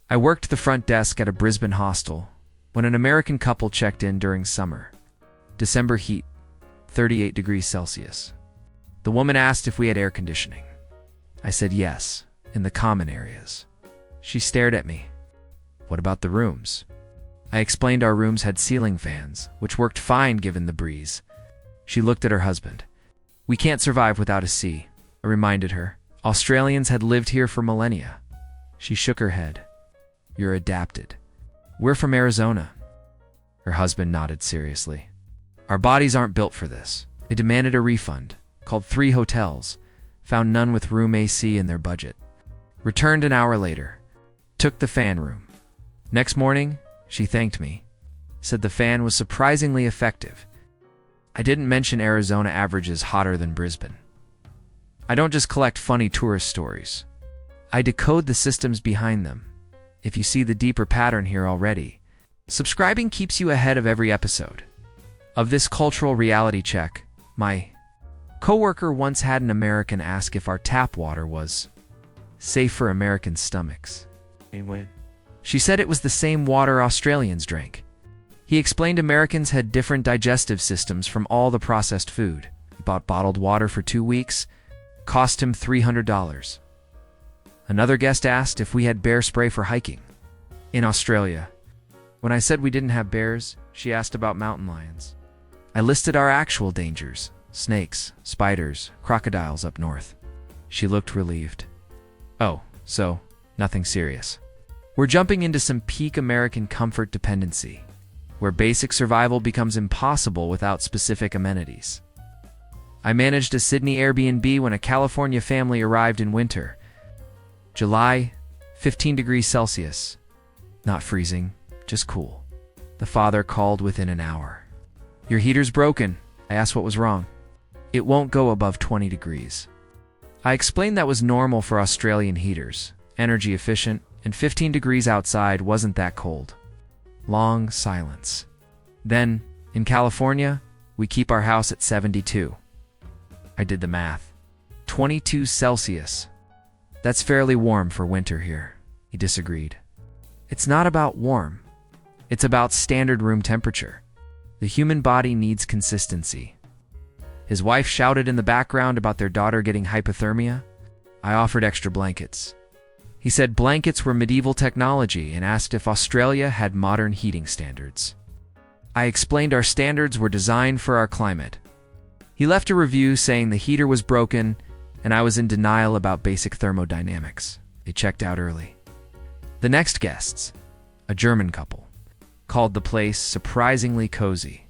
I worked the front desk at a Brisbane hostel when an American couple checked in during summer. December heat, 38 degrees Celsius. The woman asked if we had air conditioning. I said yes, in the common areas. She stared at me. What about the rooms? I explained our rooms had ceiling fans, which worked fine given the breeze. She looked at her husband. We can't survive without a sea, I reminded her. Australians had lived here for millennia. She shook her head. You're adapted. We're from Arizona. Her husband nodded seriously. Our bodies aren't built for this. They demanded a refund, called 3 hotels, found none with room AC in their budget. Returned an hour later. Took the fan room. Next morning, she thanked me. Said the fan was surprisingly effective. I didn't mention Arizona averages hotter than Brisbane. I don't just collect funny tourist stories. I decode the systems behind them. If you see the deeper pattern here already, subscribing keeps you ahead of every episode. Of this cultural reality check, my coworker once had an American ask if our tap water was safe for American stomachs. She said it was the same water Australians drank. He explained Americans had different digestive systems from all the processed food. He bought bottled water for 2 weeks, cost him $300. Another guest asked if we had bear spray for hiking. In Australia, when I said we didn't have bears, she asked about mountain lions. I listed our actual dangers: snakes, spiders, crocodiles up north. She looked relieved. Oh, so, nothing serious. We're jumping into some peak American comfort dependency, where basic survival becomes impossible without specific amenities. I managed a Sydney Airbnb when a California family arrived in winter. July, 15 degrees Celsius. Not freezing, just cool. The father called within an hour. Your heater's broken. I asked what was wrong. It won't go above 20 degrees. I explained that was normal for Australian heaters, energy efficient, and 15 degrees outside wasn't that cold. Long silence. Then, in California, we keep our house at 72. I did the math. 22 Celsius. That's fairly warm for winter here. He disagreed. It's not about warm. It's about standard room temperature. The human body needs consistency. His wife shouted in the background about their daughter getting hypothermia. I offered extra blankets. He said blankets were medieval technology and asked if Australia had modern heating standards. I explained our standards were designed for our climate. He left a review saying the heater was broken and I was in denial about basic thermodynamics. They checked out early. The next guests, a German couple, called the place surprisingly cozy.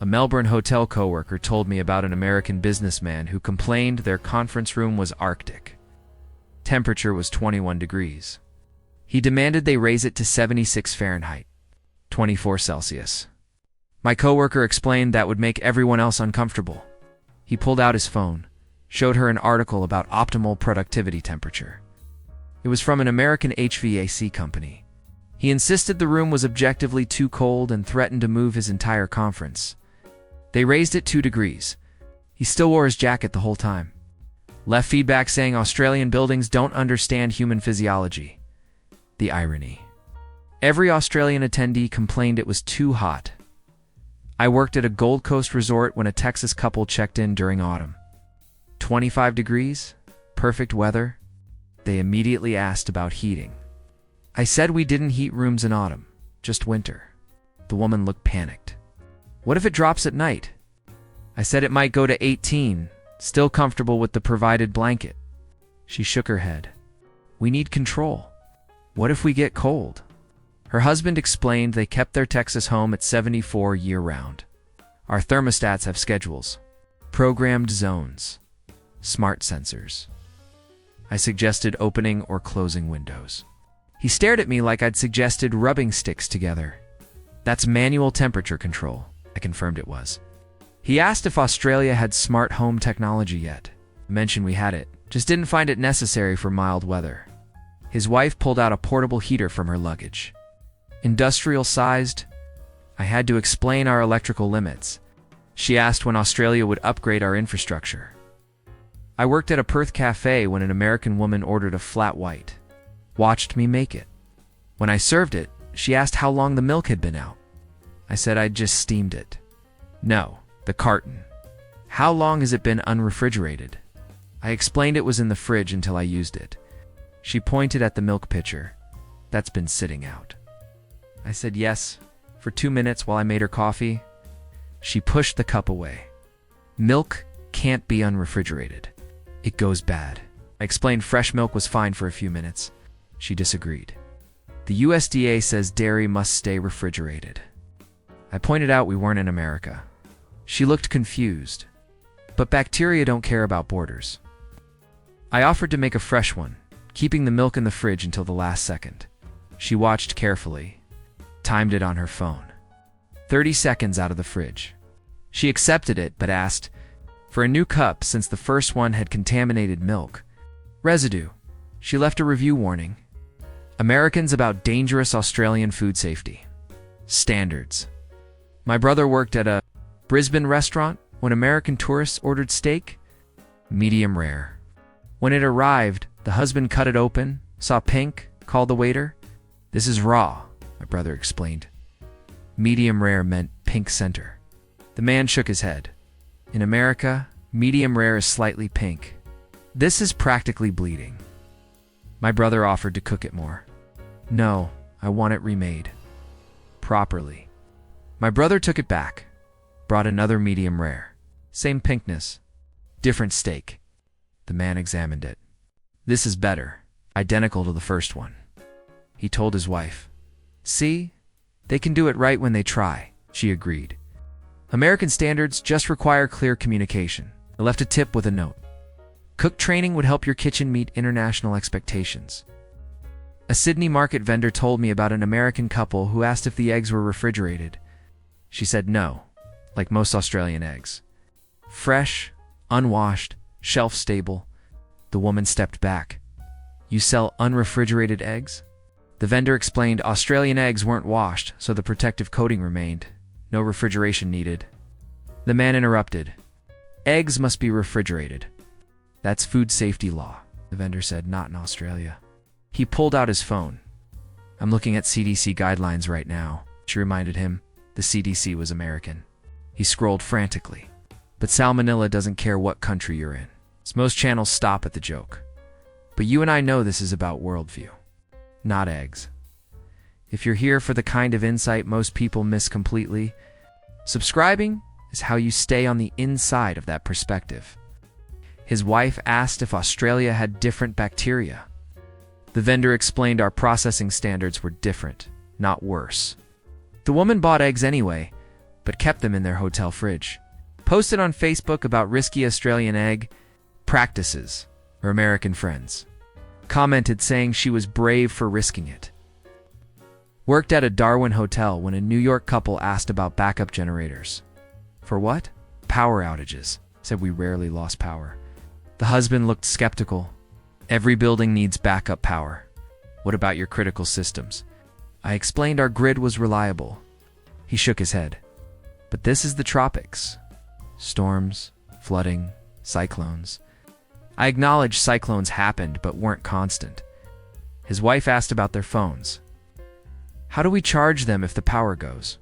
A Melbourne hotel coworker told me about an American businessman who complained their conference room was Arctic. Temperature was 21 degrees. He demanded they raise it to 76 Fahrenheit, 24 Celsius. My coworker explained that would make everyone else uncomfortable. He pulled out his phone, showed her an article about optimal productivity temperature. It was from an American HVAC company. He insisted the room was objectively too cold and threatened to move his entire conference. They raised it 2 degrees. He still wore his jacket the whole time. Left feedback saying Australian buildings don't understand human physiology. The irony. Every Australian attendee complained it was too hot. I worked at a Gold Coast resort when a Texas couple checked in during autumn. 25 degrees? Perfect weather? They immediately asked about heating. I said we didn't heat rooms in autumn, just winter. The woman looked panicked. What if it drops at night? I said it might go to 18, still comfortable with the provided blanket. She shook her head. We need control. What if we get cold? Her husband explained they kept their Texas home at 74 year-round. Our thermostats have schedules, programmed zones, smart sensors. I suggested opening or closing windows. He stared at me like I'd suggested rubbing sticks together. That's manual temperature control, I confirmed it was. He asked if Australia had smart home technology yet. I mentioned we had it, just didn't find it necessary for mild weather. His wife pulled out a portable heater from her luggage. Industrial-sized? I had to explain our electrical limits. She asked when Australia would upgrade our infrastructure. I worked at a Perth cafe when an American woman ordered a flat white. Watched me make it. When I served it, she asked how long the milk had been out. I said I'd just steamed it. No, the carton. How long has it been unrefrigerated? I explained it was in the fridge until I used it. She pointed at the milk pitcher. That's been sitting out. I said yes, for 2 minutes while I made her coffee. She pushed the cup away. Milk can't be unrefrigerated. It goes bad. I explained fresh milk was fine for a few minutes. She disagreed. The USDA says dairy must stay refrigerated. I pointed out we weren't in America. She looked confused. But bacteria don't care about borders. I offered to make a fresh one, keeping the milk in the fridge until the last second. She watched carefully, timed it on her phone. 30 seconds out of the fridge. She accepted it, but asked for a new cup since the first one had contaminated milk. Residue. She left a review warning. Americans about dangerous Australian food safety. Standards. My brother worked at a Brisbane restaurant when American tourists ordered steak. Medium rare. When it arrived, the husband cut it open, saw pink, called the waiter. This is raw, my brother explained. Medium rare meant pink center. The man shook his head. In America, medium rare is slightly pink. This is practically bleeding. My brother offered to cook it more. No, I want it remade. Properly. My brother took it back, brought another medium rare. Same pinkness, different steak. The man examined it. This is better, identical to the first one. He told his wife. See? They can do it right when they try, she agreed. American standards just require clear communication. I left a tip with a note. Cook training would help your kitchen meet international expectations. A Sydney market vendor told me about an American couple who asked if the eggs were refrigerated. She said no, like most Australian eggs. Fresh, unwashed, shelf-stable. The woman stepped back. You sell unrefrigerated eggs? The vendor explained Australian eggs weren't washed, so the protective coating remained. No refrigeration needed. The man interrupted. Eggs must be refrigerated. That's food safety law, the vendor said, not in Australia. He pulled out his phone. I'm looking at CDC guidelines right now, she reminded him. The CDC was American. He scrolled frantically. But salmonella doesn't care what country you're in. So most channels stop at the joke. But you and I know this is about worldview, not eggs. If you're here for the kind of insight most people miss completely, subscribing is how you stay on the inside of that perspective. His wife asked if Australia had different bacteria. The vendor explained our processing standards were different, not worse. The woman bought eggs anyway, but kept them in their hotel fridge. Posted on Facebook about risky Australian egg practices, her American friends. Commented saying she was brave for risking it. Worked at a Darwin hotel when a New York couple asked about backup generators. For what? Power outages, said we rarely lost power. The husband looked skeptical. Every building needs backup power. What about your critical systems? I explained our grid was reliable. He shook his head. But this is the tropics. Storms, flooding, cyclones. I acknowledged cyclones happened but weren't constant. His wife asked about their phones. How do we charge them if the power goes?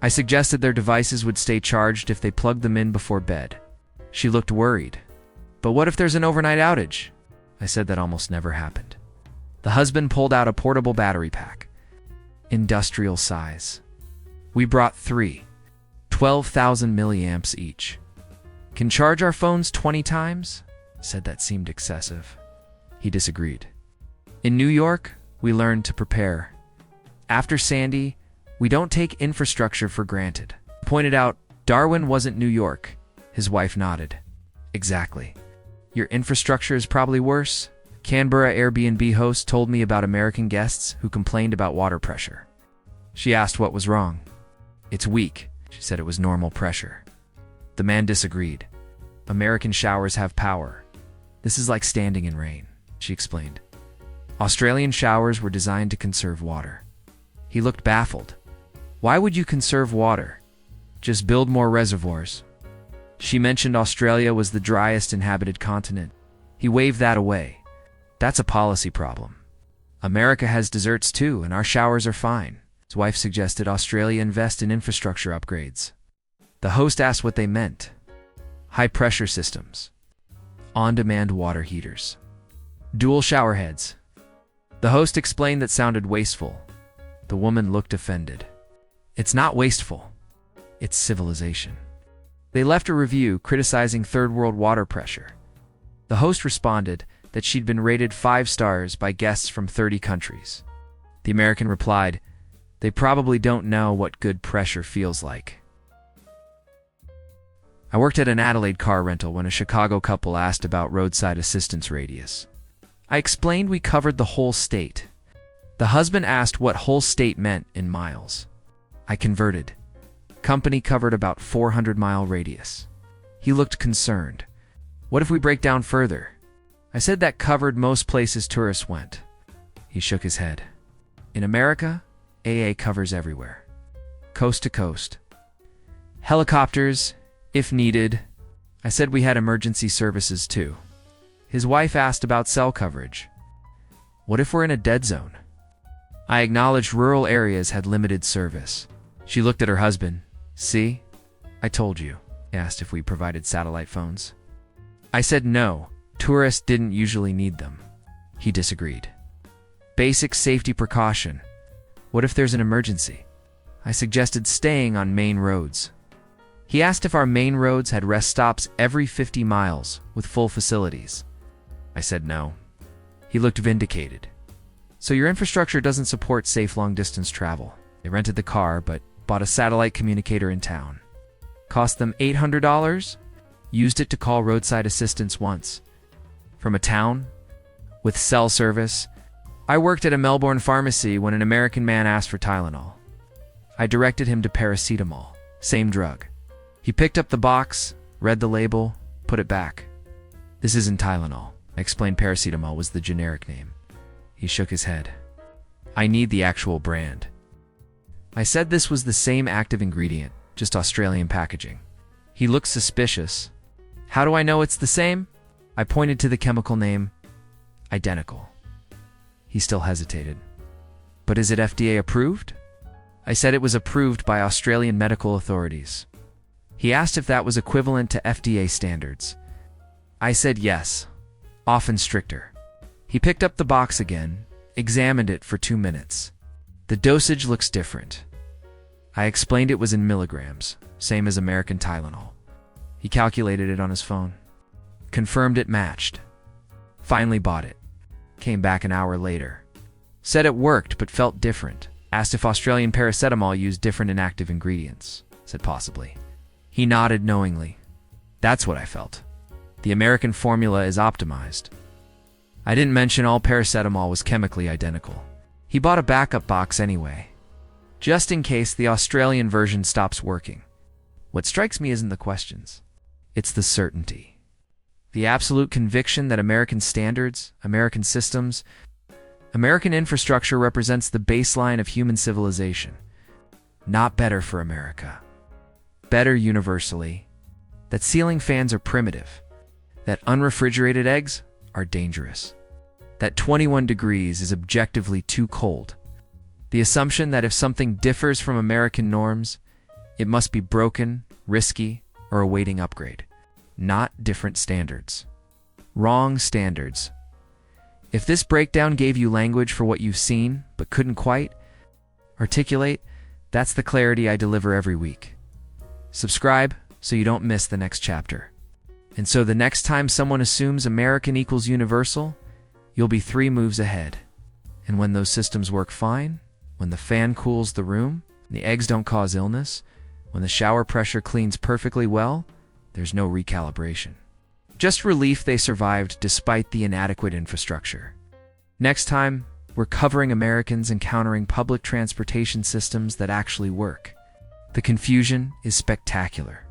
I suggested their devices would stay charged if they plugged them in before bed. She looked worried. But what if there's an overnight outage? I said that almost never happened. The husband pulled out a portable battery pack. Industrial size. We brought 3, 12,000 milliamps each. Can charge our phones 20 times? Said that seemed excessive. He disagreed. In New York, we learned to prepare. After Sandy, we don't take infrastructure for granted. Pointed out, Darwin wasn't New York. His wife nodded. Exactly. Your infrastructure is probably worse. Canberra Airbnb host told me about American guests who complained about water pressure. She asked what was wrong. It's weak. She said it was normal pressure. The man disagreed. American showers have power. This is like standing in rain, she explained. Australian showers were designed to conserve water. He looked baffled. Why would you conserve water? Just build more reservoirs. She mentioned Australia was the driest inhabited continent. He waved that away. That's a policy problem. America has desserts too, and our showers are fine. His wife suggested Australia invest in infrastructure upgrades. The host asked what they meant. High-pressure systems. On-demand water heaters. Dual shower heads. The host explained that sounded wasteful. The woman looked offended. It's not wasteful. It's civilization. They left a review criticizing third world water pressure. The host responded that she'd been rated 5 stars by guests from 30 countries. The American replied, "They probably don't know what good pressure feels like." I worked at an Adelaide car rental when a Chicago couple asked about roadside assistance radius. I explained we covered the whole state. The husband asked what whole state meant in miles. I converted. Company covered about 400-mile radius. He looked concerned. What if we break down further? I said that covered most places tourists went. He shook his head. In America, AA covers everywhere. Coast to coast. Helicopters, if needed. I said we had emergency services too. His wife asked about cell coverage. What if we're in a dead zone? I acknowledged rural areas had limited service. She looked at her husband. See? I told you. He asked if we provided satellite phones. I said no, tourists didn't usually need them. He disagreed. Basic safety precaution. What if there's an emergency? I suggested staying on main roads. He asked if our main roads had rest stops every 50 miles with full facilities. I said no. He looked vindicated. So your infrastructure doesn't support safe long-distance travel. They rented the car, but bought a satellite communicator in town. Cost them $800. Used it to call roadside assistance once. From a town with cell service. I worked at a Melbourne pharmacy when an American man asked for Tylenol. I directed him to paracetamol, same drug. He picked up the box, read the label, put it back. This isn't Tylenol. I explained paracetamol was the generic name. He shook his head. I need the actual brand. I said this was the same active ingredient, just Australian packaging. He looked suspicious. How do I know it's the same? I pointed to the chemical name. Identical. He still hesitated. But is it FDA approved? I said it was approved by Australian medical authorities. He asked if that was equivalent to FDA standards. I said yes, often stricter. He picked up the box again, examined it for 2 minutes. The dosage looks different. I explained it was in milligrams, same as American Tylenol. He calculated it on his phone. Confirmed it matched. Finally bought it. Came back an hour later. Said it worked but felt different. Asked if Australian paracetamol used different inactive ingredients. Said possibly. He nodded knowingly. That's what I felt. The American formula is optimized. I didn't mention all paracetamol was chemically identical. He bought a backup box anyway, just in case the Australian version stops working. What strikes me isn't the questions. It's the certainty. The absolute conviction that American standards, American systems, American infrastructure represents the baseline of human civilization. Not better for America. Better universally. That ceiling fans are primitive. That unrefrigerated eggs are dangerous. That 21 degrees is objectively too cold. The assumption that if something differs from American norms, it must be broken, risky, or awaiting upgrade. Not different standards. Wrong standards. If this breakdown gave you language for what you've seen, but couldn't quite articulate, that's the clarity I deliver every week. Subscribe so you don't miss the next chapter. And so the next time someone assumes American equals universal, you'll be 3 moves ahead. And when those systems work fine, when the fan cools the room, the eggs don't cause illness, when the shower pressure cleans perfectly well, there's no recalibration. Just relief they survived despite the inadequate infrastructure. Next time, we're covering Americans encountering public transportation systems that actually work. The confusion is spectacular.